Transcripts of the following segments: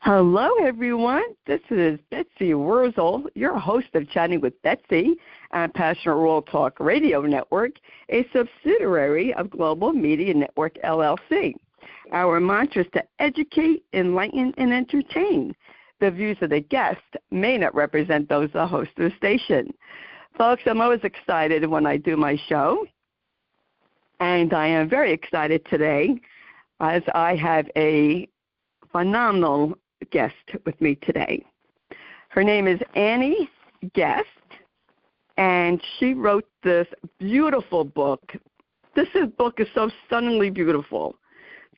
Hello, everyone. This is Betsy Wurzel, your host of Chatting with Betsy on Passionate Rural Talk Radio Network, a subsidiary of Global Media Network, LLC. Our mantra is to educate, enlighten, and entertain. The views of the guest may not represent those of the host of the station. Folks, I'm always excited when I do my show, and I am very excited today as I have a phenomenal guest with me today. Her name is Annie Guest, and she wrote this beautiful book. This book is so stunningly beautiful,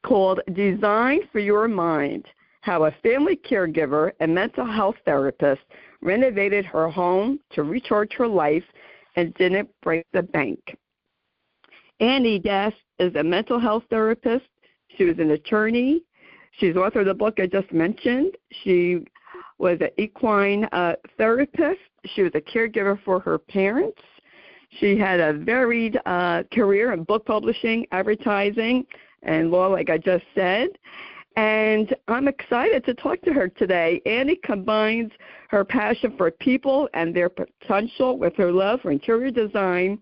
called Design for Your Mind, How a Family Caregiver and Mental Health Therapist Renovated Her Home to Recharge Her Life and Didn't Break the Bank. Annie Guest is a mental health therapist. She was an attorney. She's the author of the book I just mentioned. She was an equine therapist. She was a caregiver for her parents. She had a varied career in book publishing, advertising, and law, like I just said. And I'm excited to talk to her today. Annie combines her passion for people and their potential with her love for interior design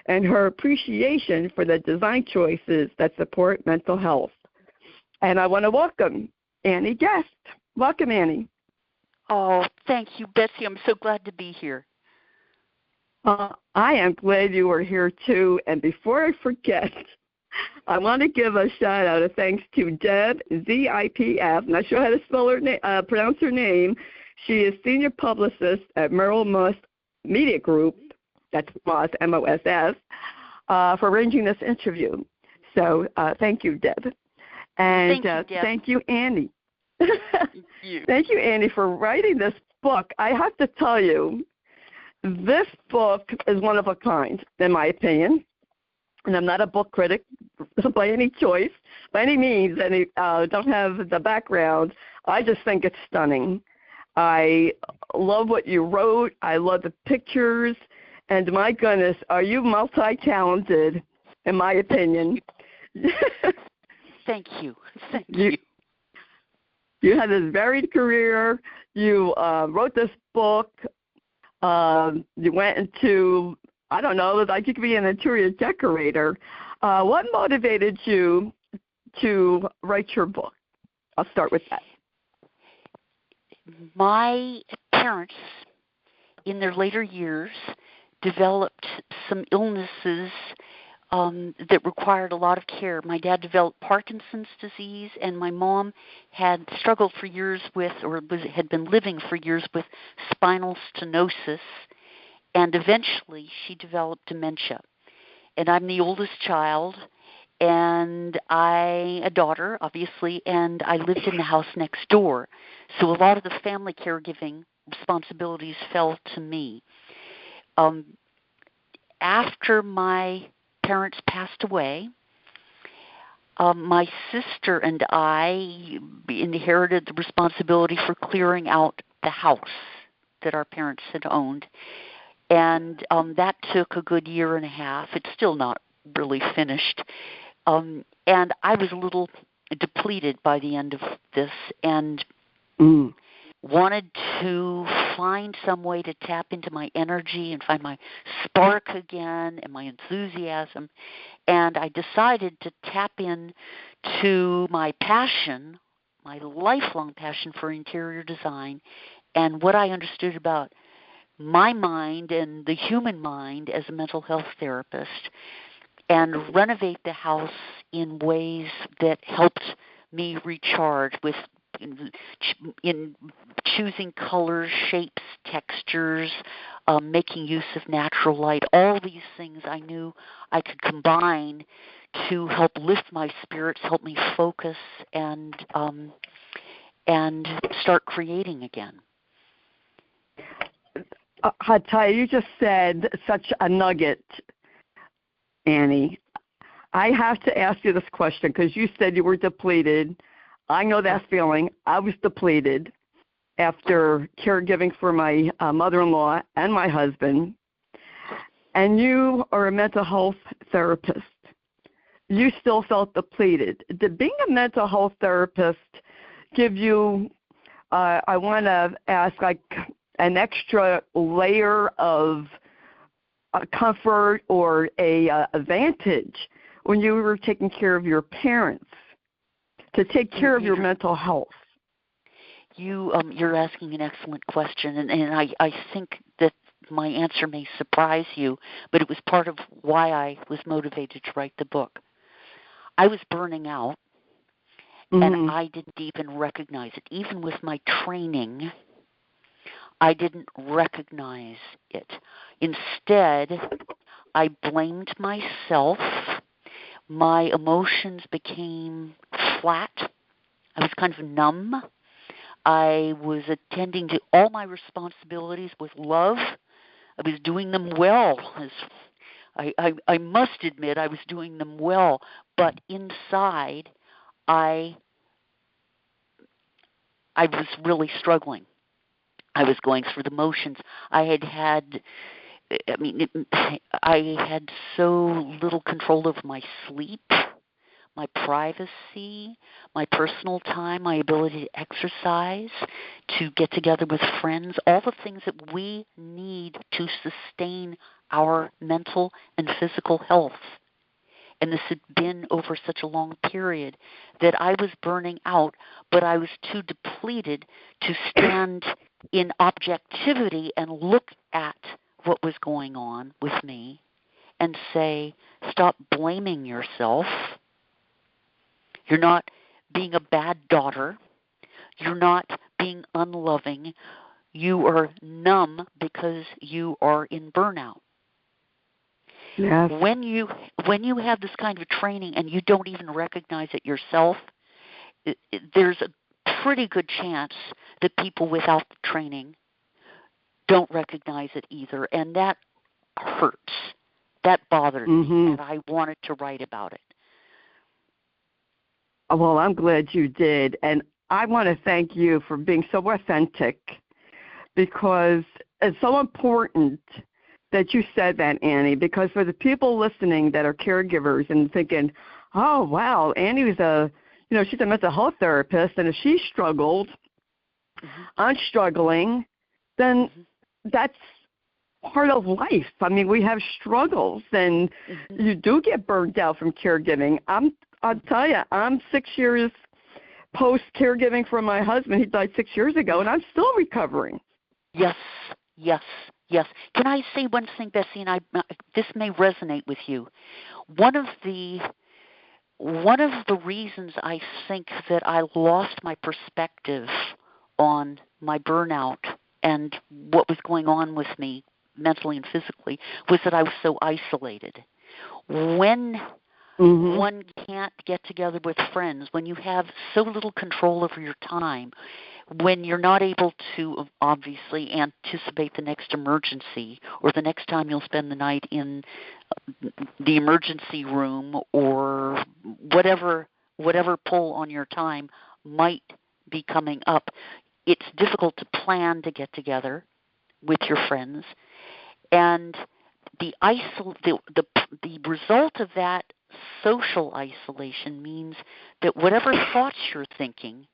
and her appreciation for the design choices that support mental health. And I want to welcome Annie Guest. Welcome, Annie. Oh, thank you, Betsy. I'm so glad to be here. I am glad you are here, too. And before I forget, I want to give a shout-out of thanks to Deb, Z-I-P-F. Not sure how to spell her pronounce her name. She is senior publicist at Merrill Moss Media Group, that's Moss, M-O-S-S, for arranging this interview. So thank you, Deb. And thank you, Annie. Thank you, Annie, for writing this book. I have to tell you, this book is one of a kind, in my opinion. And I'm not a book critic by any choice, by any means, and don't have the background. I just think it's stunning. I love what you wrote. I love the pictures. And my goodness, are you multi-talented, in my opinion. Thank you. Thank you. You had this varied career. You wrote this book. You went into, I don't know, like you could be an interior decorator. What motivated you to write your book? I'll start with that. My parents, in their later years, developed some illnesses that required a lot of care. My dad developed Parkinson's disease, and my mom had struggled for years with, or had been living for years with, spinal stenosis, and eventually she developed dementia. And I'm the oldest child, and a daughter, obviously, and I lived in the house next door. So a lot of the family caregiving responsibilities fell to me. After my parents passed away, my sister and I inherited the responsibility for clearing out the house that our parents had owned, and that took a good year and a half. It's still not really finished, and I was a little depleted by the end of this, and wanted to find some way to tap into my energy and find my spark again and my enthusiasm. And I decided to tap into my passion, my lifelong passion for interior design, and what I understood about my mind and the human mind as a mental health therapist, and renovate the house in ways that helped me recharge with in choosing colors, shapes, textures, making use of natural light. All these things I knew I could combine to help lift my spirits, help me focus, and start creating again. Hatay, you just said such a nugget, Annie. I have to ask you this question because you said you were depleted. I know that feeling. I was depleted after caregiving for my mother-in-law and my husband. And you are a mental health therapist. You still felt depleted. Did being a mental health therapist give you I want to ask like an extra layer of comfort or a advantage when you were taking care of your parents to take care of your mental health? You're asking an excellent question, and I think that my answer may surprise you, but it was part of why I was motivated to write the book. I was burning out, and I didn't even recognize it. Even with my training, I didn't recognize it. Instead, I blamed myself. My emotions became flat. I was kind of numb. I was attending to all my responsibilities with love. I was doing them well. I must admit I was doing them well, but inside I was really struggling. I was going through the motions. I had so little control over my sleep, my privacy, my personal time, my ability to exercise, to get together with friends, all the things that we need to sustain our mental and physical health. And this had been over such a long period that I was burning out, but I was too depleted to stand in objectivity and look at what was going on with me and say, stop blaming yourself. You're not being a bad daughter. You're not being unloving. You are numb because you are in burnout. Yes. When you have this kind of training and you don't even recognize it yourself, there's a pretty good chance that people without the training don't recognize it either, and that hurts. That bothered me, and I wanted to write about it. Well, I'm glad you did, and I want to thank you for being so authentic, because it's so important that you said that, Annie, because for the people listening that are caregivers and thinking, oh, wow, Annie was she's a mental health therapist, and if she struggled, I'm struggling, then that's part of life. I mean, we have struggles, and you do get burned out from caregiving. I'll tell you, I'm 6 years post-caregiving for my husband. He died 6 years ago, and I'm still recovering. Yes. Can I say one thing, Betsy, and this may resonate with you. One of the reasons I think that I lost my perspective on my burnout and what was going on with me mentally and physically was that I was so isolated. When one can't get together with friends, when you have so little control over your time, when you're not able to obviously anticipate the next emergency or the next time you'll spend the night in the emergency room or whatever pull on your time might be coming up, it's difficult to plan to get together with your friends. And the result of that social isolation means that whatever thoughts you're thinking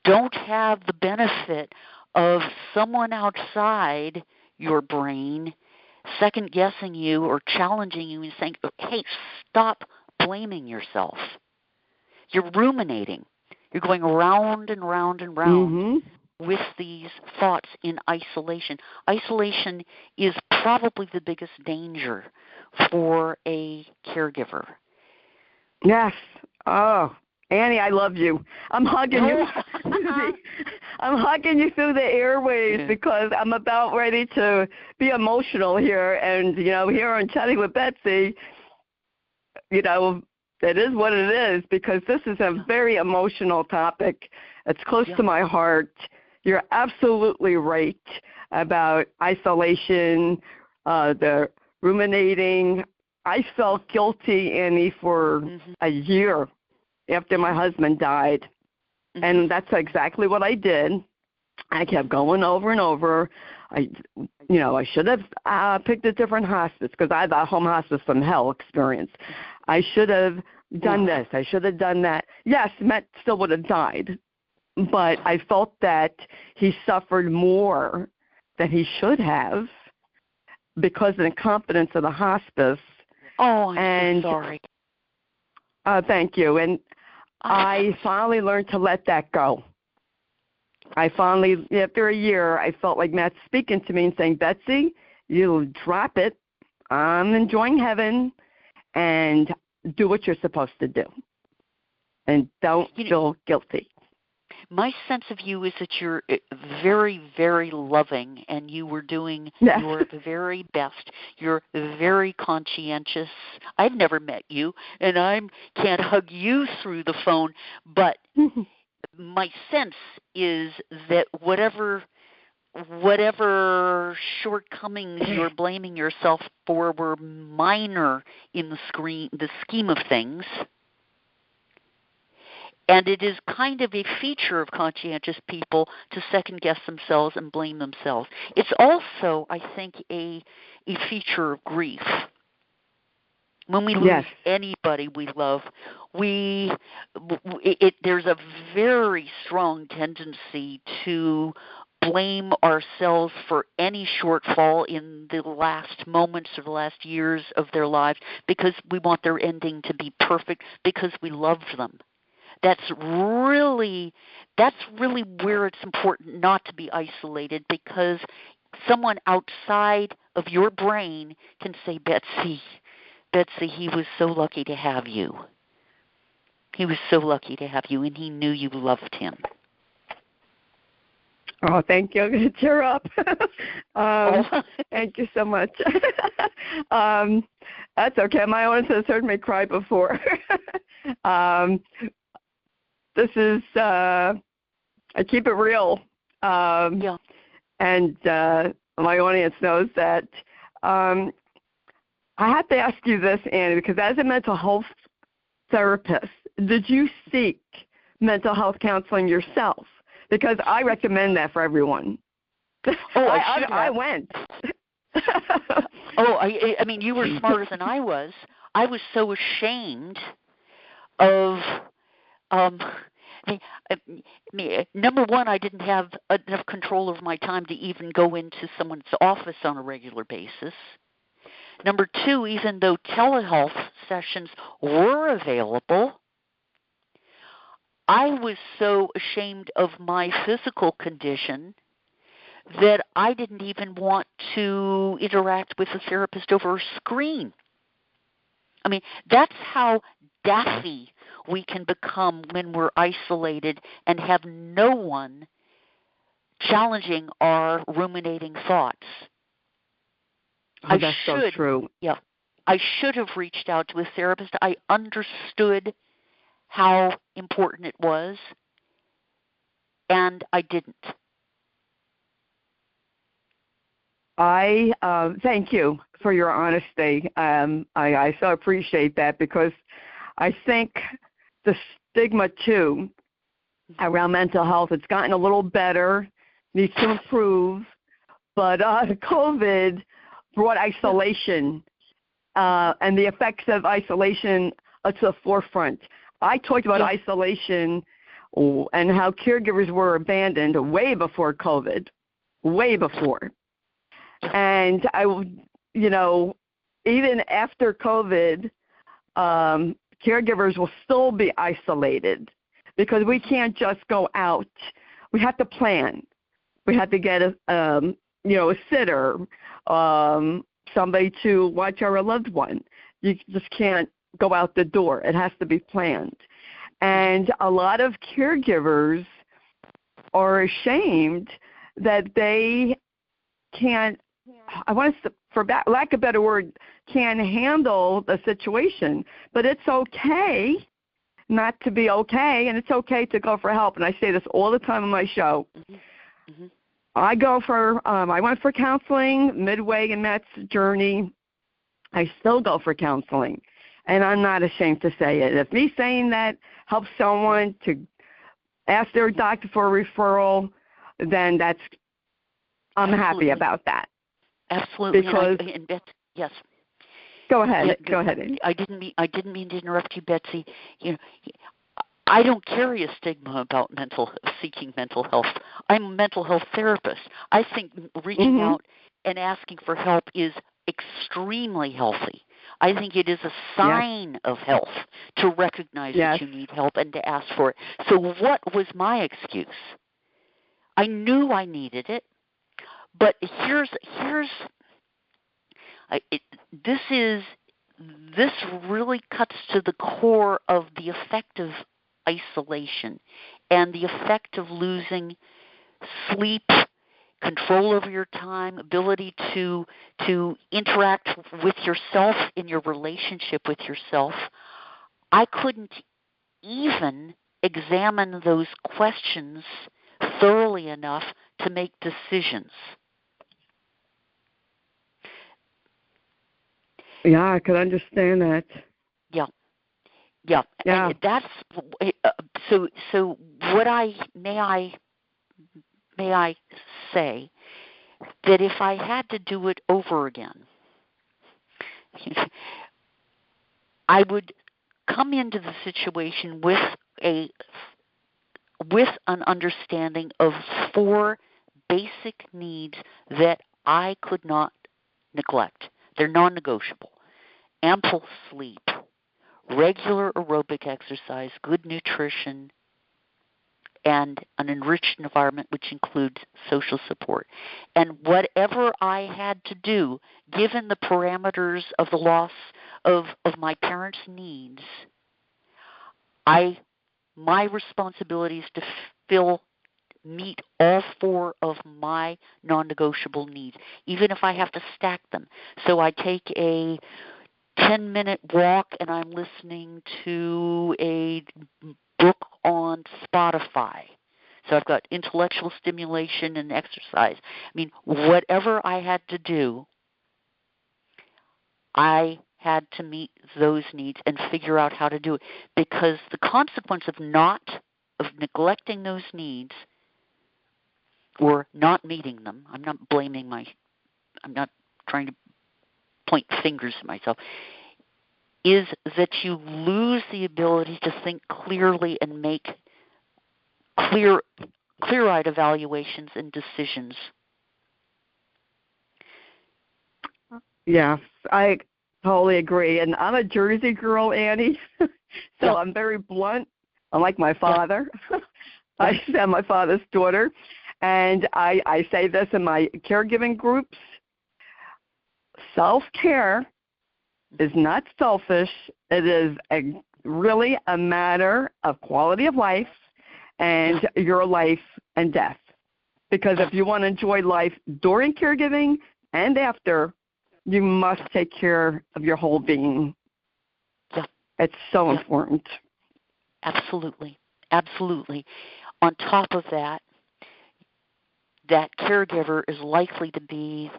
don't have the benefit of someone outside your brain second-guessing you or challenging you and saying, hey, stop blaming yourself. You're ruminating. You're going round and round and round with these thoughts in isolation. Isolation is probably the biggest danger for a caregiver. Yes. Oh, Annie, I love you. I'm hugging you. I'm hugging you through the airwaves because I'm about ready to be emotional here. And, here on Chatting with Betsy, it is what it is because this is a very emotional topic. It's close to my heart. You're absolutely right about isolation, the ruminating. I felt guilty, Annie, for a year after my husband died. And that's exactly what I did. I kept going over and over. I should have picked a different hospice because I had a home hospice from hell experience. I should have done this. I should have done that. Yes, Matt still would have died. but I felt that he suffered more than he should have because of the incompetence of the hospice. Oh, I'm so sorry. Thank you. And I finally learned to let that go. After a year, I felt like Matt speaking to me and saying, Betsy, you drop it. I'm enjoying heaven, and do what you're supposed to do. And don't feel guilty. My sense of you is that you're very, very loving, and you were doing your very best. You're very conscientious. I've never met you, and I can't hug you through the phone, but my sense is that whatever shortcomings you're blaming yourself for were minor in the scheme of things. And it is kind of a feature of conscientious people to second-guess themselves and blame themselves. It's also, I think, a feature of grief. When we lose anybody we love, there's a very strong tendency to blame ourselves for any shortfall in the last moments or the last years of their lives because we want their ending to be perfect because we loved them. That's really where it's important not to be isolated, because someone outside of your brain can say, Betsy, he was so lucky to have you. He was so lucky to have you, and he knew you loved him. Oh, thank you. I'm going to tear up. Thank you so much. That's okay. My audience has heard me cry before. This is, I keep it real. And my audience knows that. I have to ask you this, Annie, because as a mental health therapist, did you seek mental health counseling yourself? Because I recommend that for everyone. Oh, I went. I mean, you were smarter than I was. I was so ashamed of number one, I didn't have enough control over my time to even go into someone's office on a regular basis. Number two, even though telehealth sessions were available, I was so ashamed of my physical condition that I didn't even want to interact with a therapist over a screen. I mean, that's how daffy we can become when we're isolated and have no one challenging our ruminating thoughts. Oh, that's so true. Yeah. I should have reached out to a therapist. I understood how important it was, and I didn't. I thank you for your honesty. I so appreciate that, because I think the stigma, too, around mental health, it's gotten a little better, needs to improve, but COVID brought isolation and the effects of isolation to the forefront. I talked about isolation and how caregivers were abandoned way before COVID, way before. And even after COVID, caregivers will still be isolated because we can't just go out. We have to plan. We have to get a sitter, somebody to watch our loved one. You just can't go out the door. It has to be planned. And a lot of caregivers are ashamed that they can't, for lack of a better word, can handle the situation. But it's okay not to be okay, and it's okay to go for help. And I say this all the time on my show. Mm-hmm. I went for counseling midway in Matt's journey. I still go for counseling, and I'm not ashamed to say it. If me saying that helps someone to ask their doctor for a referral, then I'm happy about that. Absolutely. Because yes. Go ahead. Yeah, go ahead. I didn't mean to interrupt you, Betsy. I don't carry a stigma about seeking mental health. I'm a mental health therapist. I think reaching out and asking for help is extremely healthy. I think it is a sign of health to recognize that you need help and to ask for it. So what was my excuse? I knew I needed it, but this really cuts to the core of the effect of isolation and the effect of losing sleep, control over your time, ability to interact with yourself in your relationship with yourself. I couldn't even examine those questions thoroughly enough to make decisions. Yeah, I could understand that. Yeah. And that's so. What may I say that if I had to do it over again, I would come into the situation with an understanding of 4 basic needs that I could not neglect. They're non-negotiable. Ample sleep, regular aerobic exercise, good nutrition, and an enriched environment, which includes social support. And whatever I had to do, given the parameters of the loss of my parents' needs, my responsibility is to meet all 4 of my non-negotiable needs, even if I have to stack them. So I take a 10-minute walk and I'm listening to a book on Spotify. So I've got intellectual stimulation and exercise. I mean, whatever I had to do, I had to meet those needs and figure out how to do it, because the consequence of neglecting those needs or not meeting them, I'm not trying to point fingers at myself, is that you lose the ability to think clearly and make clear-eyed evaluations and decisions. Yes, I totally agree. And I'm a Jersey girl, Annie, so I'm very blunt. Unlike my father. I am my father's daughter. And I say this in my caregiving groups. Self-care is not selfish. It is really a matter of quality of life and your life and death. Because if you want to enjoy life during caregiving and after, you must take care of your whole being. Yeah. It's so important. Absolutely. Absolutely. On top of that caregiver is likely to be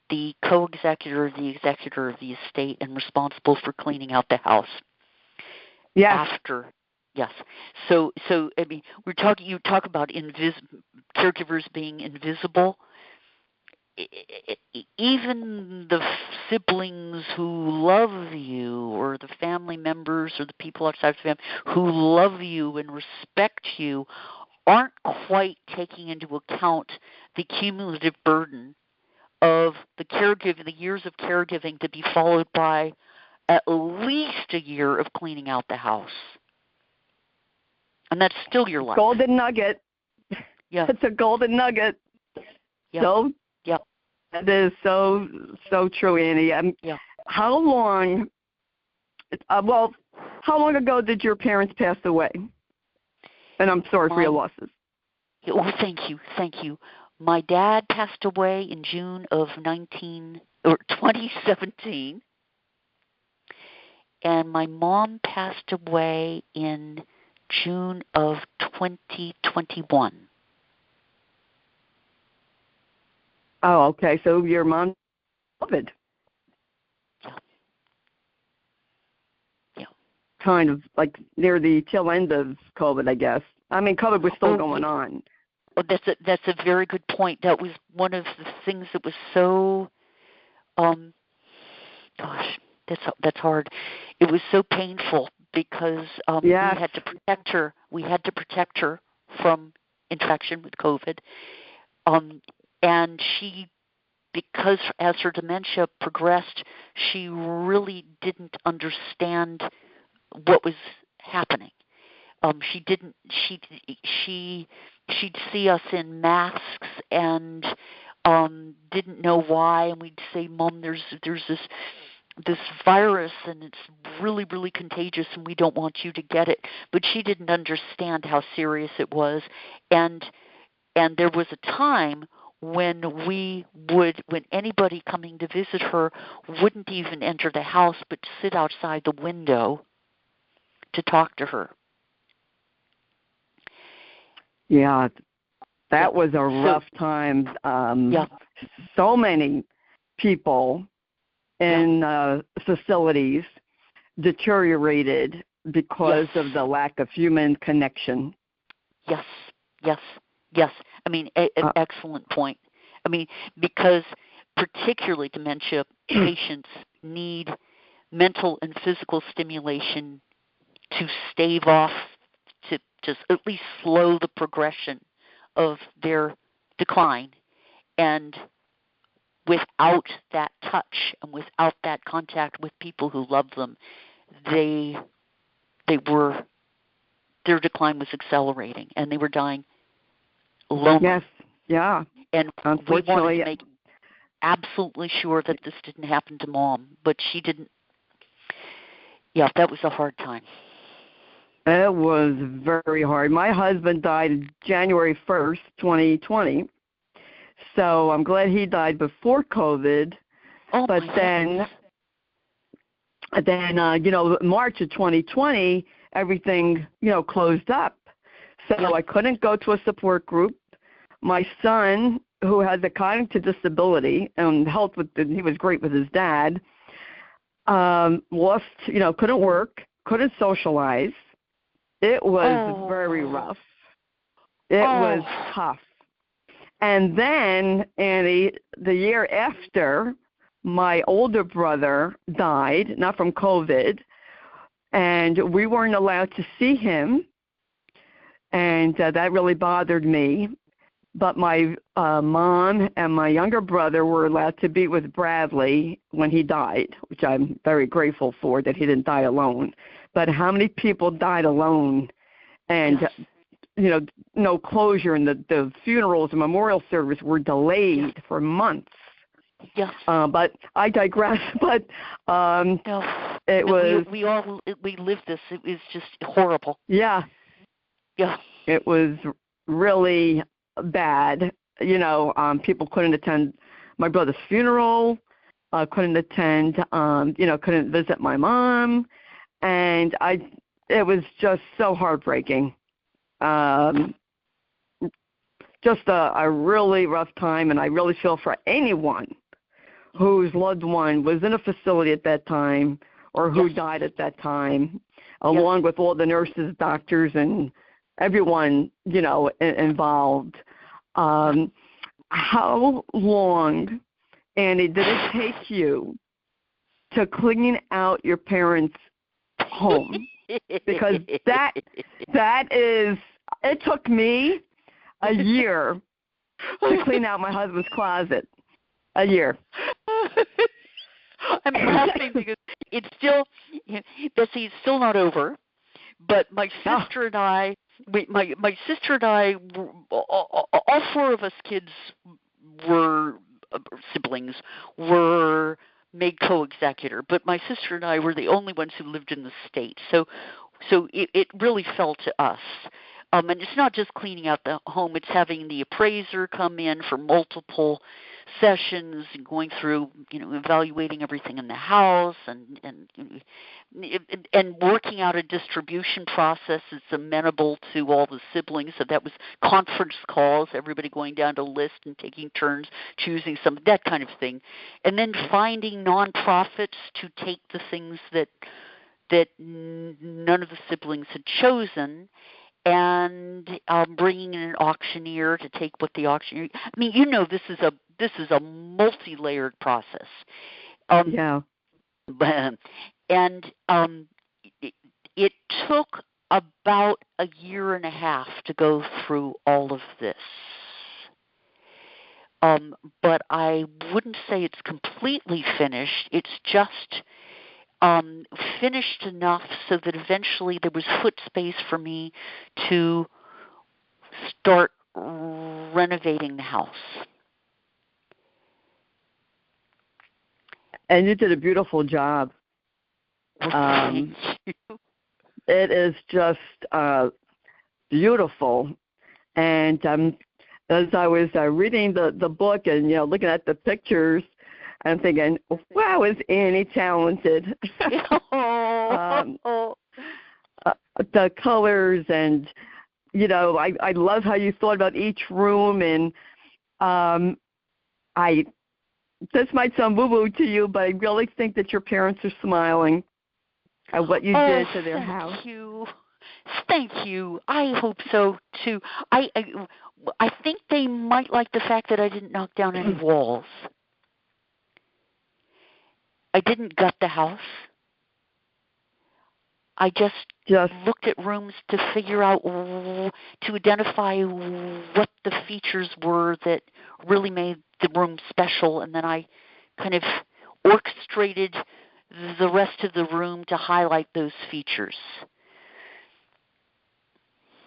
the co-executor, the executor of the estate, and responsible for cleaning out the house. Yes. Yes. So I mean, you talk about caregivers being invisible. Even the siblings who love you, or the family members, or the people outside the family who love you and respect you, aren't quite taking into account the cumulative burden of the years of caregiving, to be followed by at least a year of cleaning out the house. And that's still your life. Golden nugget. Yeah. It's a golden nugget. Yeah. So, that is so true, Annie. How long ago did your parents pass away? And I'm sorry for your losses. Oh, thank you. My dad passed away in June of 2017, and my mom passed away in June of 2021. Oh, okay. So your mom COVID. Yeah. Kind of like near the tail end of COVID, I guess. I mean, COVID was still going on. Oh, that's a very good point. That was one of the things that was so, that's hard. It was so painful because we had to protect her. We had to protect her from infection with COVID. And she, because as her dementia progressed, she really didn't understand what was happening. She'd see us in masks and didn't know why, and we'd say, "Mom, there's this virus and it's really, really contagious and we don't want you to get it." But she didn't understand how serious it was. And there was a time when when anybody coming to visit her wouldn't even enter the house but sit outside the window to talk to her. Yeah, that was a rough time. So many people in facilities deteriorated because of the lack of human connection. Yes. I mean, an excellent point. I mean, because particularly dementia patients need mental and physical stimulation to stave off, to just at least slow the progression of their decline. And without that touch and without that contact with people who love them, their decline was accelerating and they were dying lonely. Yes, yeah. And we wanted to make absolutely sure that this didn't happen to Mom, but she didn't. Yeah, that was a hard time. It was very hard. My husband died January 1st, 2020. So I'm glad he died before COVID. But then, March of 2020, everything, closed up. So I couldn't go to a support group. My son, who has a cognitive disability and he was great with his dad, couldn't work, couldn't socialize. It was very rough. It was tough. And then, Annie, the year after, my older brother died, not from COVID, and we weren't allowed to see him, and that really bothered me. But my mom and my younger brother were allowed to be with Bradley when he died, which I'm very grateful for, that he didn't die alone. But how many people died alone? And, no closure, and the funerals and memorial service were delayed for months. Yes. But I digress. But it was... We lived this. It was just horrible. Yeah. Yeah. It was really bad. People couldn't attend my brother's funeral, couldn't attend, couldn't visit my mom. And it was just so heartbreaking. Just a really rough time, and I really feel for anyone whose loved one was in a facility at that time or who died at that time, along with all the nurses, doctors, and everyone, involved. How long, Annie, did it take you to clean out your parents' home? Because that is, it took me a year to clean out my husband's closet. A year. I'm laughing because it's still, Betsy, it's still not over. But my sister and I, my sister and I, all four of us kids were siblings, were made co-executor. But my sister and I were the only ones who lived in the state. So it really fell to us. And it's not just cleaning out the home, it's having the appraiser come in for multiple sessions and going through, evaluating everything in the house and working out a distribution process that's amenable to all the siblings. So that was conference calls, everybody going down to list and taking turns, choosing that kind of thing. And then finding nonprofits to take the things that none of the siblings had chosen, and bringing in an auctioneer to take what the auctioneer. I mean, this is a multi-layered process. Yeah. And it took about a year and a half to go through all of this. But I wouldn't say it's completely finished. It's just finished enough so that eventually there was foot space for me to start renovating the house. And you did a beautiful job. Thank you. It is just beautiful. And as I was reading the book and, looking at the pictures, I'm thinking, wow, is Annie talented? The colors and, I love how you thought about each room. And this might sound woo-woo to you, but I really think that your parents are smiling at what you did to their house. Thank you. I hope so too. I think they might like the fact that I didn't knock down any walls. I didn't gut the house. I just looked at rooms to figure out, to identify what the features were that really made the room special, and then I kind of orchestrated the rest of the room to highlight those features.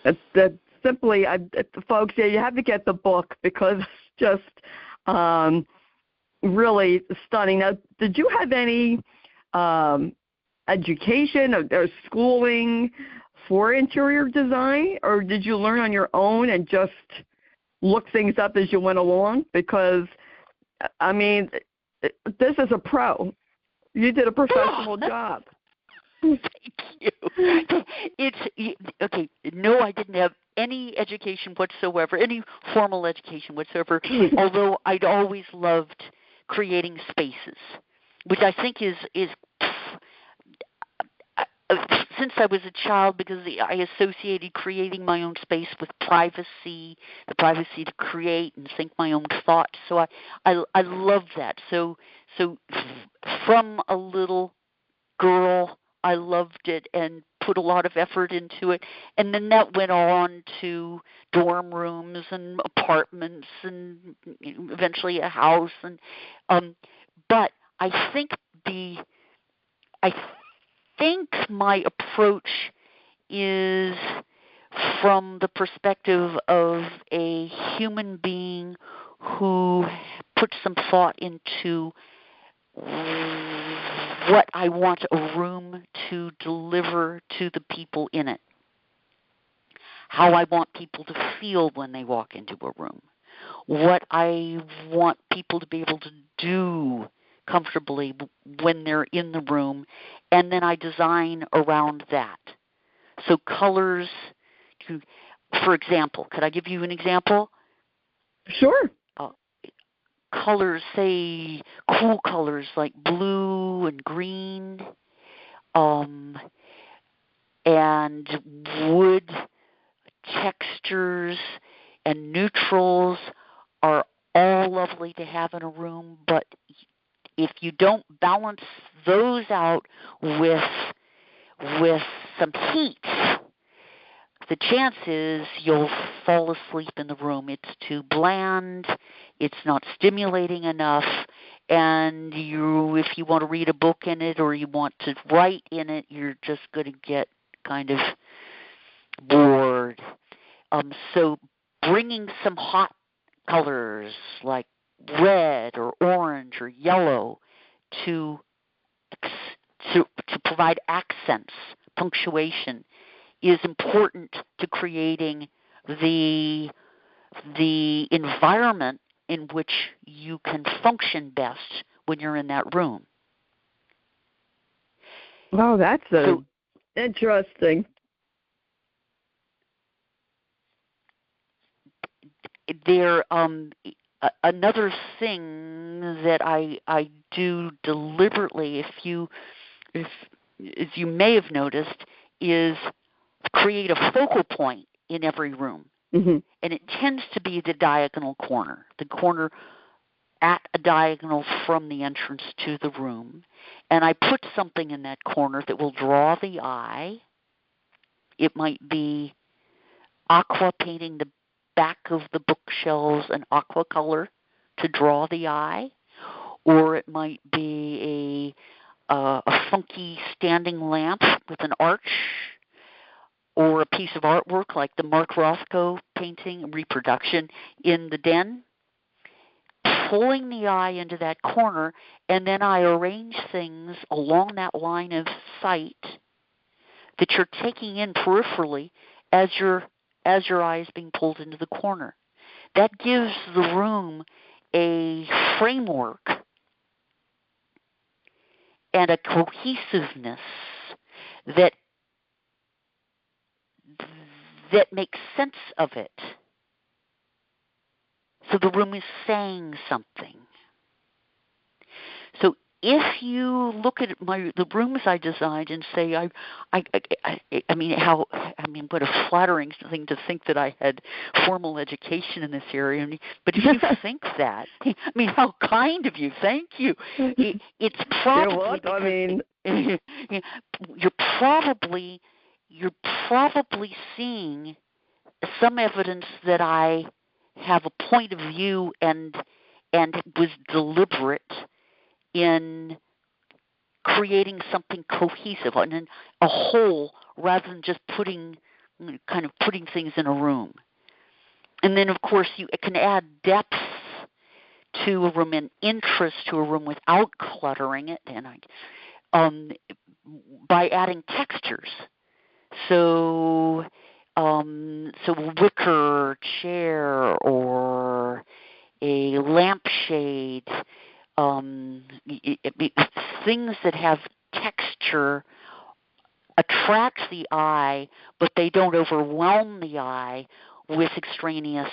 That's simply, folks, you have to get the book because it's just really stunning. Now, did you have any education or schooling for interior design, or did you learn on your own and just look things up as you went along? Because, I mean, this is a pro. You did a professional job. Thank you. Okay. No, I didn't have any education whatsoever, any formal education whatsoever, although I'd always loved creating spaces, which I think is since I was a child, because I associated creating my own space with privacy, the privacy to create and think my own thoughts. So I love that. So from a little girl, I loved it and put a lot of effort into it. And then that went on to dorm rooms and apartments and eventually a house. And but I think my approach is from the perspective of a human being who puts some thought into what I want a room to deliver to the people in it, how I want people to feel when they walk into a room, what I want people to be able to do comfortably when they're in the room, and then I design around that. So colors, for example, could I give you an example? Sure. Colors, say cool colors like blue and green, and wood textures and neutrals are all lovely to have in a room, but if you don't balance those out with some heat, the chance is you'll fall asleep in the room. It's too bland, it's not stimulating enough, and if you want to read a book in it or you want to write in it, you're just going to get kind of bored. So bringing some hot colors like red or orange or yellow to provide accents, punctuation, is important to creating the environment in which you can function best when you're in that room. Oh, that's interesting. There, another thing that I do deliberately, as you may have noticed, is create a focal point in every room. Mm-hmm. And it tends to be the diagonal corner, the corner at a diagonal from the entrance to the room. And I put something in that corner that will draw the eye It might be aqua, painting the back of the bookshelves an aqua color to draw the eye, or it might be a funky standing lamp with an arch, or a piece of artwork like the Mark Rothko painting reproduction in the den, pulling the eye into that corner, and then I arrange things along that line of sight that you're taking in peripherally as your eye is being pulled into the corner. That gives the room a framework and a cohesiveness that makes sense of it. So the room is saying something. So if you look at the rooms I designed and say, I mean, what a flattering thing to think that I had formal education in this area. But if you think that, I mean, how kind of you. Thank you. It's probably you're probably seeing some evidence that I have a point of view and was deliberate in creating something cohesive and a whole rather than just putting things in a room. And then, of course, you can add depth to a room and interest to a room without cluttering it, and by adding textures. So wicker chair or a lampshade, things that have texture attracts the eye, but they don't overwhelm the eye with extraneous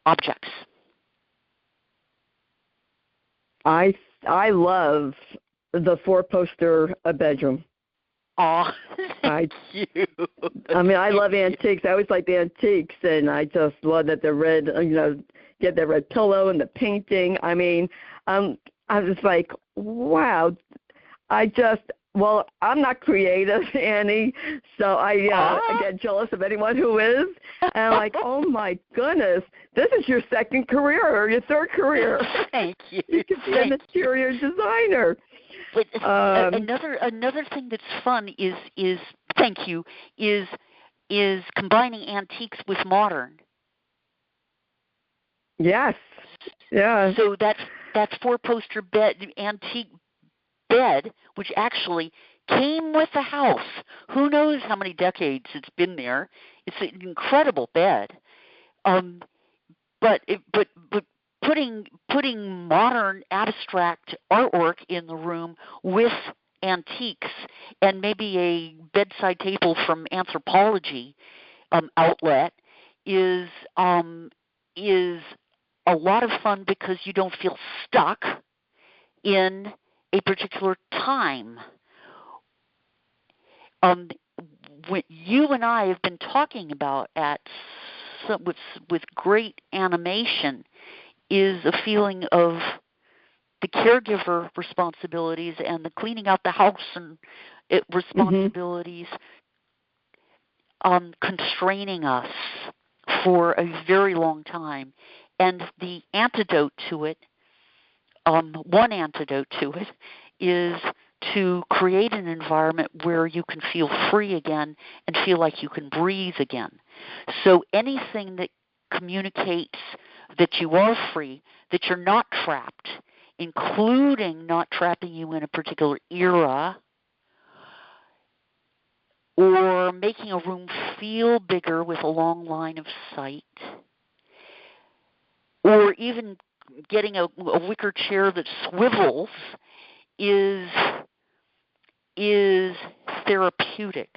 objects. I love the four-poster bedroom. Oh, thank you. I love antiques. I always like the antiques, and I just love that the red, get the red pillow and the painting. I was like, wow. I'm not creative, Annie, so I get jealous of anyone who is. And I'm like, oh, my goodness, this is your second career or your third carear. Thank you. You could be an interior designer. But another thing that's fun is combining antiques with modern. Yes. Yeah. So that four-poster antique bed, which actually came with the house. Who knows how many decades it's been there? It's an incredible bed. But putting modern abstract artwork in the room with antiques and maybe a bedside table from Anthropology outlet is a lot of fun because you don't feel stuck in a particular time. What you and I have been talking about with great animation is a feeling of the caregiver responsibilities and the cleaning out the house and responsibilities constraining us for a very long time. And the antidote to it, one antidote to it, is to create an environment where you can feel free again and feel like you can breathe again. So anything that communicates that you are free, that you're not trapped, including not trapping you in a particular era, or making a room feel bigger with a long line of sight, or even getting a wicker chair that swivels is therapeutic.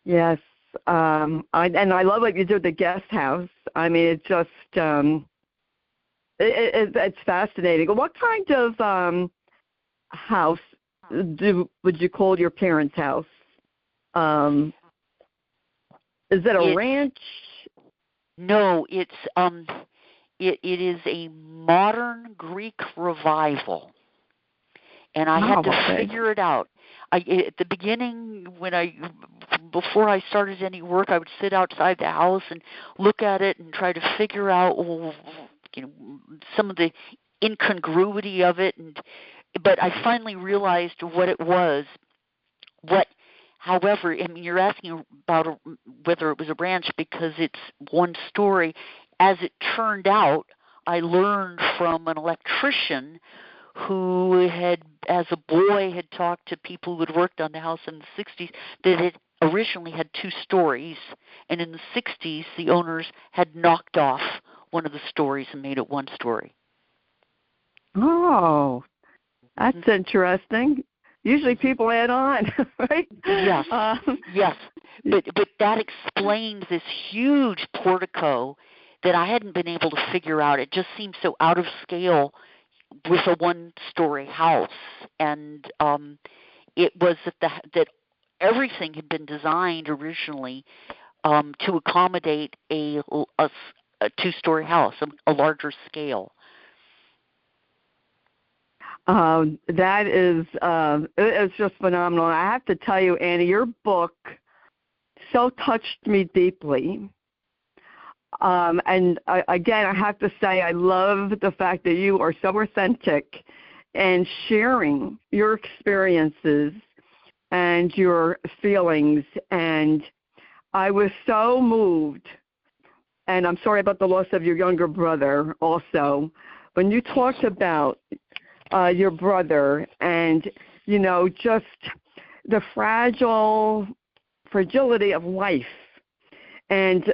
Yes. I love what you do at the guest house. It's just it's fascinating. What kind of house would you call your parents' house? Is it a ranch? No, it is a modern Greek revival. and I had to figure it out. At the beginning, before I started any work, I would sit outside the house and look at it and try to figure out, some of the incongruity of it. But I finally realized what it was. However, I mean, you're asking about whether it was a ranch because it's one story. As it turned out, I learned from an electrician who had, as a boy, had talked to people who had worked on the house in the 60s, that it originally had 2 stories, and in the 60s, the owners had knocked off one of the stories and made it 1 story. Oh, that's interesting. Usually people add on, right? Yes, yes. But that explained this huge portico that I hadn't been able to figure out. It just seemed so out of scale with a 1-story house. And it was that everything had been designed originally to accommodate a 2-story house, a larger scale. That is it's just phenomenal. I have to tell you, Annie, your book so touched me deeply. And again, I have to say I love the fact that you are so authentic and sharing your experiences and your feelings. And I was so moved, and I'm sorry about the loss of your younger brother also, when you talked about your brother and, just the fragility of life and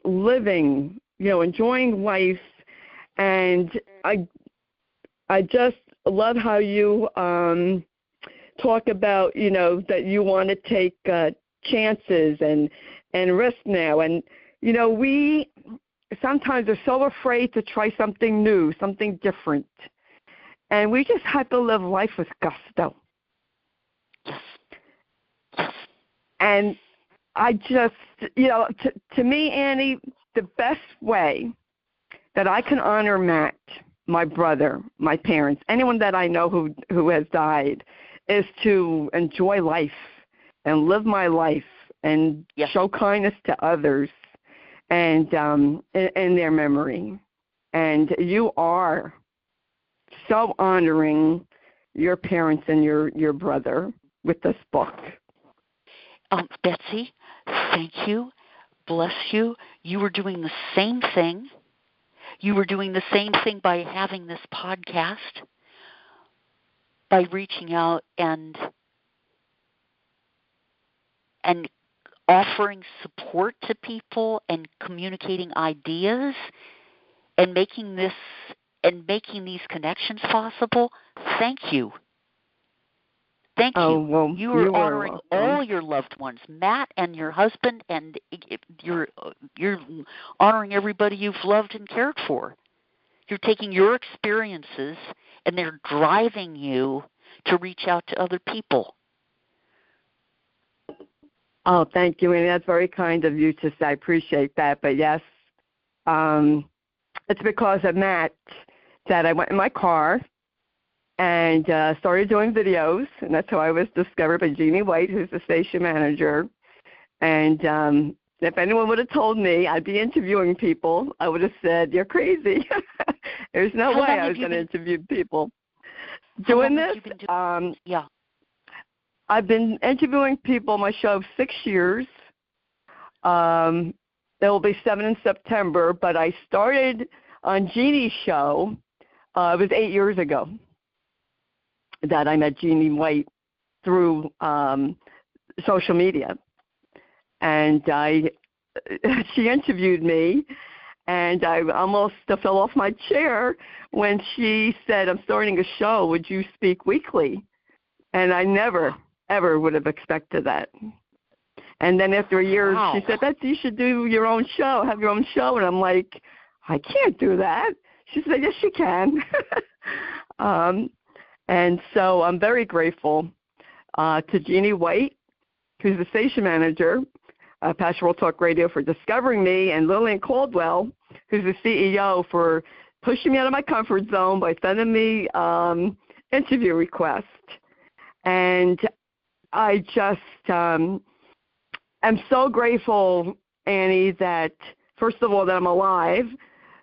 living, enjoying life. And I just love how you talk about, that you want to take chances and risk now. And, we sometimes are so afraid to try something new, something different. And we just have to live life with gusto. Yes. And I just, to me, Annie, the best way that I can honor Matt, my brother, my parents, anyone that I know who has died, is to enjoy life and live my life and show kindness to others and in their memory. And you are so honoring your parents and your brother with this book. Betsy, thank you. Bless you. You were doing the same thing. You were doing the same thing by having this podcast, by reaching out and offering support to people and communicating ideas and making these connections possible. Thank you. Thank you. Well, you are honoring all your loved ones, Matt and your husband, and you're honoring everybody you've loved and cared for. You're taking your experiences, and they're driving you to reach out to other people. Oh, thank you, and that's very kind of you to say. I appreciate that. But yes, it's because of Matt that I went in my car and started doing videos, and that's how I was discovered by Jeannie White, who's the station manager. And if anyone would have told me I'd be interviewing people, I would have said, you're crazy. There's no way I was going to interview people. Doing this, I've been interviewing people on my show 6 years. There will be 7 in September, but I started on Jeannie's show. It was 8 years ago that I met Jeannie White through social media. And she interviewed me, and I almost fell off my chair when she said, I'm starting a show. Would you speak weekly? And I never, ever would have expected that. And then after a year, she said, Betsy, you should do your own show, have your own show. And I'm like, I can't do that. She said, yes, you can. And so I'm very grateful to Jeannie White, who's the station manager, Passion World Talk Radio, for discovering me, and Lillian Caldwell, who's the CEO, for pushing me out of my comfort zone by sending me interview request. And I just am so grateful, Annie, that, first of all, that I'm alive,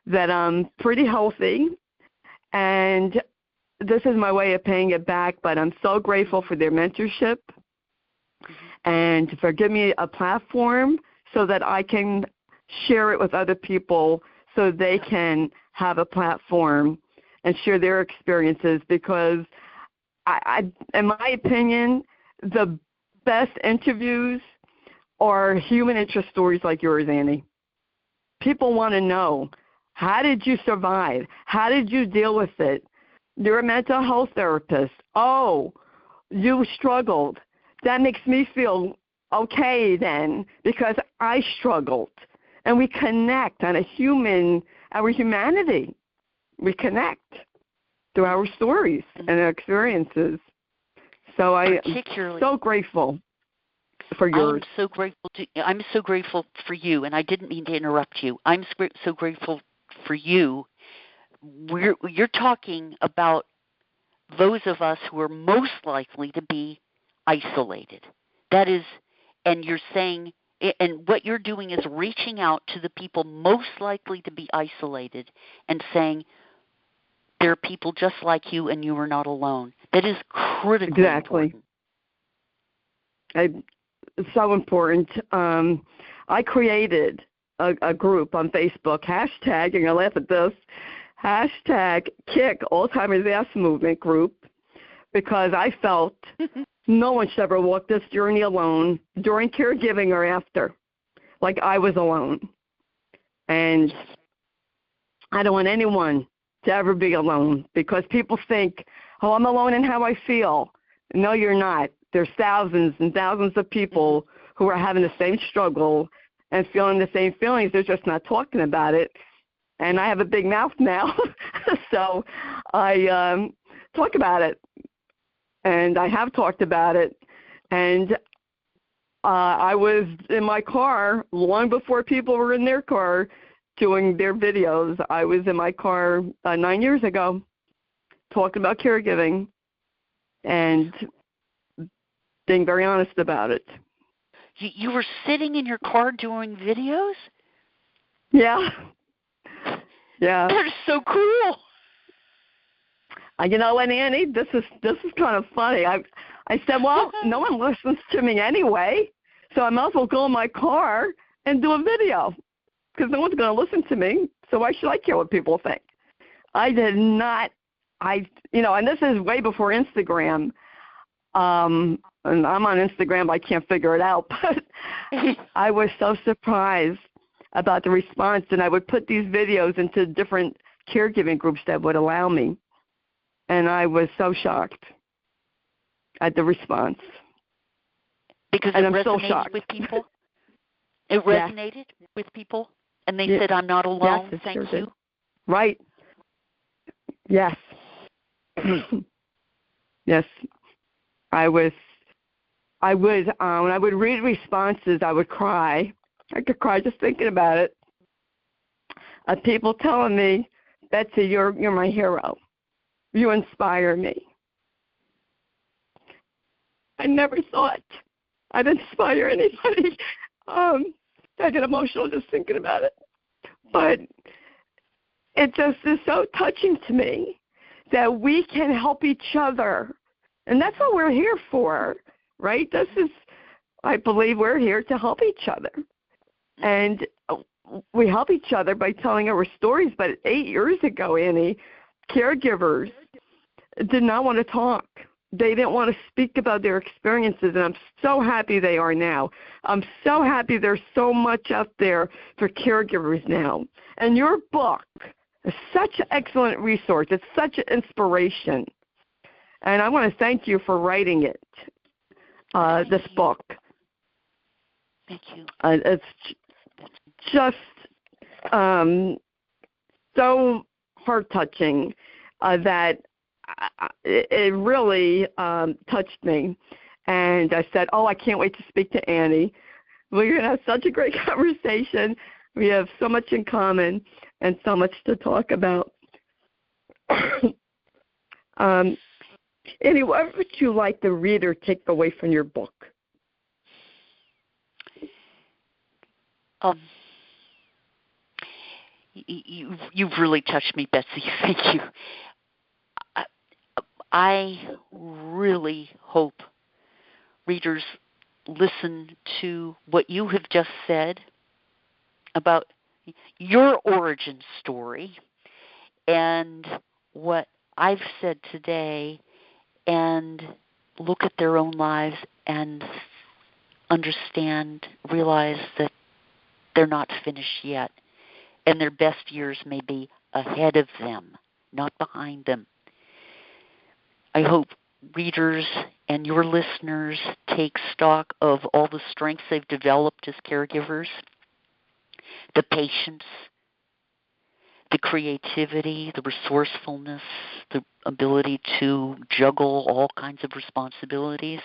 that I'm pretty healthy, and this is my way of paying it back, but I'm so grateful for their mentorship and for giving me a platform so that I can share it with other people so they can have a platform and share their experiences, because I in my opinion, the best interviews are human interest stories like yours, Annie. People want to know, how did you survive? How did you deal with it? You're a mental health therapist. Oh, you struggled. That makes me feel okay then, because I struggled. And we connect on our humanity. We connect through our stories and our experiences. So I'm so grateful for yours. I'm so grateful for you, and I didn't mean to interrupt you. I'm so grateful for you. You're talking about those of us who are most likely to be isolated. That is, and you're saying, and what you're doing is reaching out to the people most likely to be isolated and saying, there are people just like you and you are not alone. That is critically important. It's so important. I created a group on Facebook, hashtag, you're going to laugh at this, hashtag Kick Alzheimer's Ass Movement group, because I felt no one should ever walk this journey alone during caregiving or after, like I was alone. And I don't want anyone to ever be alone, because people think, oh, I'm alone in how I feel. No, you're not. There's thousands and thousands of people who are having the same struggle and feeling the same feelings. They're just not talking about it. And I have a big mouth now, so I talk about it. And I have talked about it. And I was in my car long before people were in their car doing their videos. I was in my car 9 years ago talking about caregiving and being very honest about it. You were sitting in your car doing videos? Yeah. Yeah. That is so cool. You know what, Annie? This is kind of funny. I said, well, no one listens to me anyway, so I might as well go in my car and do a video, because no one's going to listen to me, so why should I care what people think? I did not. And this is way before Instagram. And I'm on Instagram, but I can't figure it out. But I was so surprised about the response, and I would put these videos into different caregiving groups that would allow me. And I was so shocked at the response. Because it resonated with people? It resonated with people? And they said, I'm not alone, yes, thank sure you? Did. Right. Yes. Yes. I would, when I would read responses, I would cry. I could cry just thinking about it. People telling me, Betsy, you're my hero. You inspire me. I never thought I'd inspire anybody. I get emotional just thinking about it. But it just is so touching to me that we can help each other. And that's what we're here for, right? I believe we're here to help each other. And we help each other by telling our stories. But 8 years ago, Annie, caregivers did not want to talk. They didn't want to speak about their experiences, and I'm so happy they are now. I'm so happy there's so much out there for caregivers now. And your book is such an excellent resource. It's such an inspiration. And I want to thank you for writing it, this book. Thank you. It's just so heart-touching that it really touched me. And I said, I can't wait to speak to Annie. We're going to have such a great conversation. We have so much in common and so much to talk about. Annie, what would you like the reader to take away from your book? You've really touched me, Betsy. Thank you. I really hope readers listen to what you have just said about your origin story and what I've said today, and look at their own lives and understand, realize that they're not finished yet, and their best years may be ahead of them, not behind them. I hope readers and your listeners take stock of all the strengths they've developed as caregivers, the patience, the creativity, the resourcefulness, the ability to juggle all kinds of responsibilities,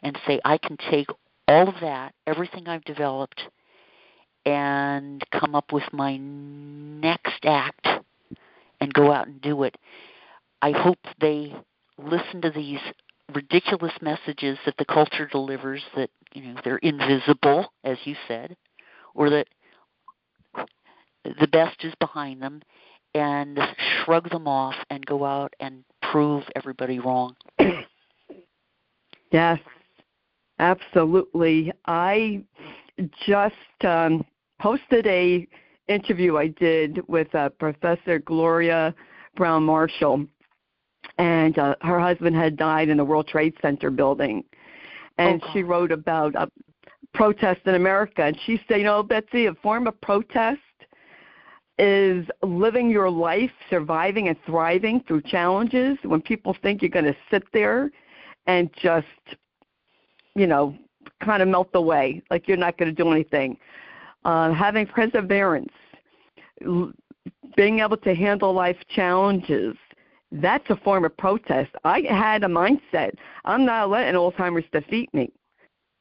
and say, I can take all of that, everything I've developed, and come up with my next act and go out and do it. I hope they listen to these ridiculous messages that the culture delivers, that they're invisible, as you said, or that the best is behind them, and shrug them off and go out and prove everybody wrong. Yes, absolutely. I just posted a interview I did with Professor Gloria Brown Marshall, and her husband had died in the World Trade Center building, and she wrote about protest in America, and she said, Betsy, a form of protest is living your life, surviving and thriving through challenges when people think you're going to sit there and just, kind of melt away, like you're not going to do anything. Having perseverance, being able to handle life challenges, that's a form of protest. I had a mindset, I'm not letting Alzheimer's defeat me.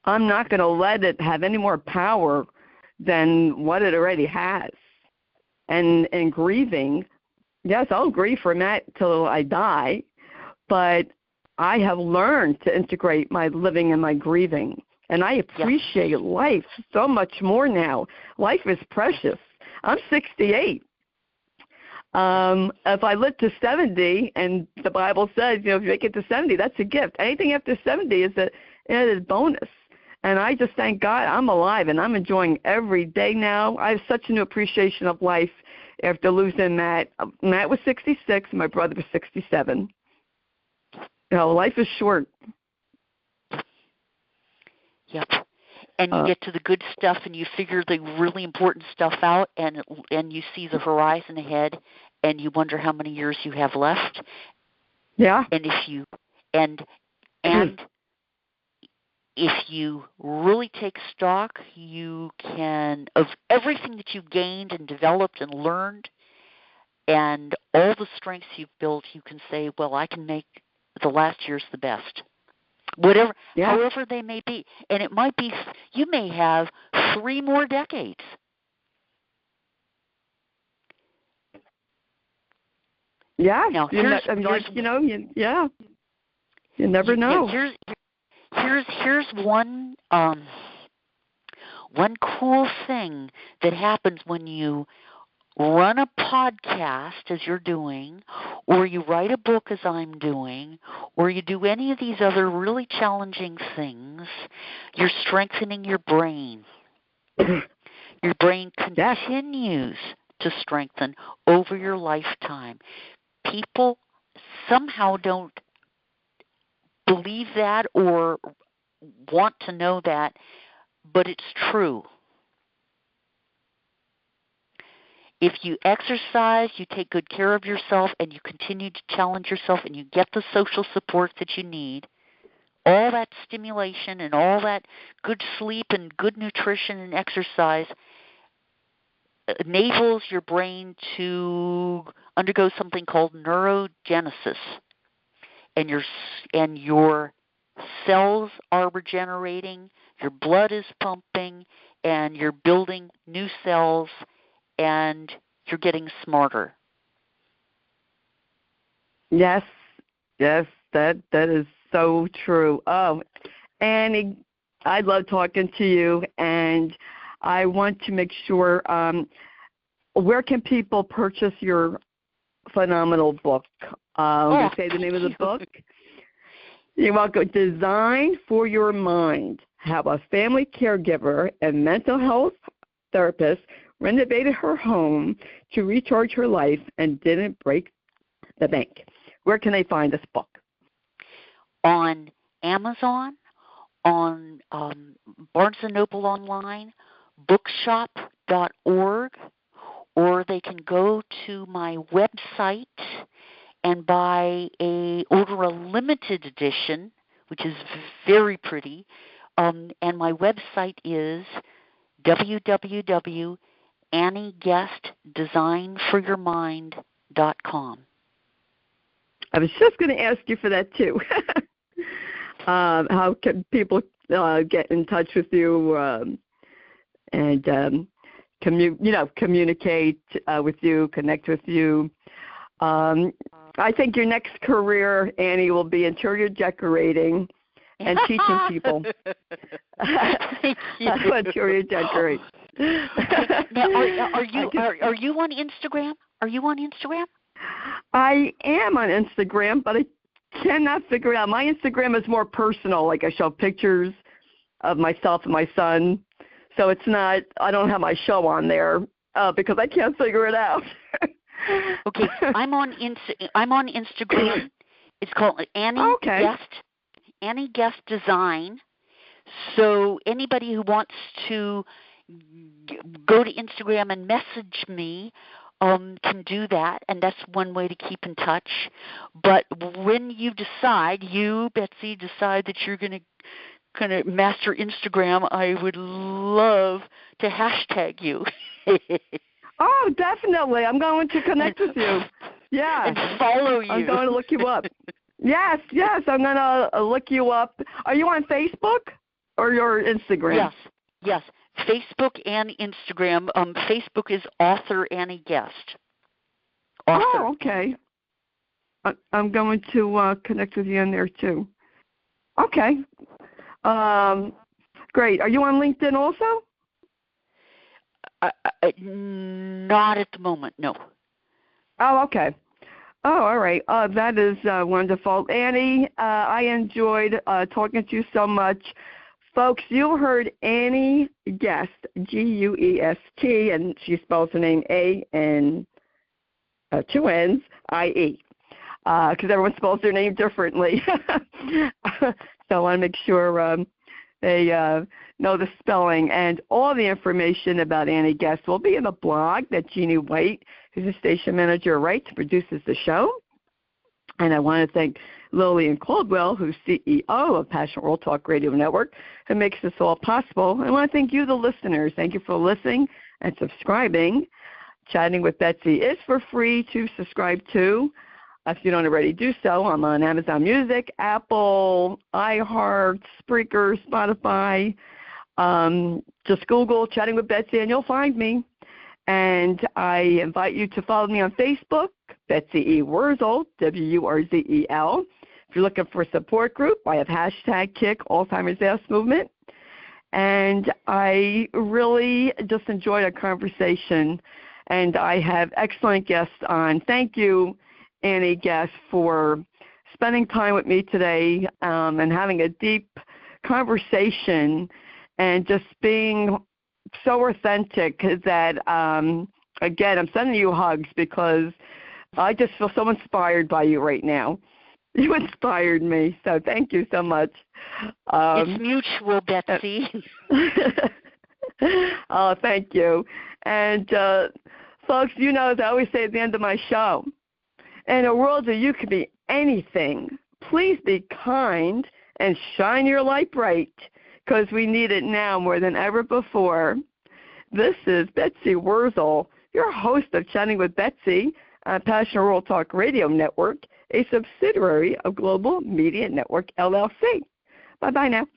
I'm not going to let it have any more power than what it already has. And grieving, yes, I'll grieve for that till I die, but I have learned to integrate my living and my grieving. And I appreciate life so much more now. Life is precious. I'm 68. If I live to 70, and the Bible says, if you make it to 70, that's a gift. Anything after 70 is a bonus. And I just thank God I'm alive, and I'm enjoying every day now. I have such a new appreciation of life after losing Matt. Matt was 66, my brother was 67. Life is short. Yep. And you get to the good stuff, and you figure the really important stuff out, and you see the horizon ahead, and you wonder how many years you have left. Yeah. And if you if you really take stock, you can, of everything that you've gained and developed and learned, and all the strengths you've built, you can say, well, I can make the last year's the best. Whatever, however they may be. And it might be, you may have 3 more decades. Yeah. Now, you never know. Here's one cool thing that happens when you run a podcast, as you're doing, or you write a book, as I'm doing, or you do any of these other really challenging things. You're strengthening your brain. Your brain continues to strengthen over your lifetime. People somehow don't believe that or want to know that, but it's true. If you exercise, you take good care of yourself, and you continue to challenge yourself, and you get the social support that you need, all that stimulation and all that good sleep and good nutrition and exercise enables your brain to undergo something called neurogenesis. And your cells are regenerating, your blood is pumping, and you're building new cells, and you're getting smarter. Yes, that is so true. Oh, Annie, I love talking to you, and I want to make sure, where can people purchase your phenomenal book? You say the name of the book? You're welcome. Design for Your Mind, How a Family Caregiver and Mental Health Therapist Renovated Her Home to Recharge Her Life and Didn't Break the Bank. Where can they find this book? On Amazon, on Barnes & Noble online, bookshop.org, or they can go to my website and order a limited edition, which is very pretty. And my website is www.annieguestdesignforyourmind.com. I was just going to ask you for that too. How can people get in touch with you and communicate with you, connect with you? I think your next career, Annie, will be interior decorating and teaching people. Thank you. Interior decorate. Now, are you on Instagram? Are you on Instagram? I am on Instagram, but I cannot figure it out. My Instagram is more personal. Like I show pictures of myself and my son. So it's not, I don't have my show on there because I can't figure it out. Okay, I'm on Instagram. It's called Annie Guest Design. So anybody who wants to go to Instagram and message me can do that, and that's one way to keep in touch. But when you Betsy, decide that you're going to kind of master Instagram, I would love to hashtag you. Oh, definitely. I'm going to connect with you. Yeah. And follow you. I'm going to look you up. Yes, I'm going to look you up. Are you on Facebook or your Instagram? Yes. Facebook and Instagram. Facebook is author Annie Guest. Author. Oh, okay. I'm going to connect with you on there too. Okay. Great. Are you on LinkedIn also? Not at the moment, no. Oh, okay. Oh, all right. That is wonderful. Annie, I enjoyed talking to you so much. Folks, you heard Annie Guest, Guest, and she spells her name A-N, 2 N's, I-E, because everyone spells their name differently. So I want to make sure they know the spelling. And all the information about Annie Guest will be in the blog that Jeannie White, who's the station manager, writes, produces the show. And I want to thank Lillian Caldwell, who's CEO of Passionate World Talk Radio Network, who makes this all possible. I want to thank you, the listeners. Thank you for listening and subscribing. Chatting with Betsy is for free to subscribe to. If you don't already do so, I'm on Amazon Music, Apple, iHeart, Spreaker, Spotify. Just Google Chatting with Betsy and you'll find me. And I invite you to follow me on Facebook, Betsy E. Wurzel, W-U-R-Z-E-L. If you're looking for a support group, I have hashtag Kick Alzheimer's Ass Movement. And I really just enjoyed our conversation. And I have excellent guests on. Thank you, Annie Guest, for spending time with me today and having a deep conversation and just being so authentic that, again, I'm sending you hugs because I just feel so inspired by you right now. You inspired me, so thank you so much. It's mutual, Betsy. Oh, thank you. And, folks, you know, as I always say at the end of my show, in a world where you can be anything, please be kind and shine your light bright, because we need it now more than ever before. This is Betsy Wurzel, your host of Chatting with Betsy on Passionate World Talk Radio Network, a subsidiary of Global Media Network, LLC. Bye-bye now.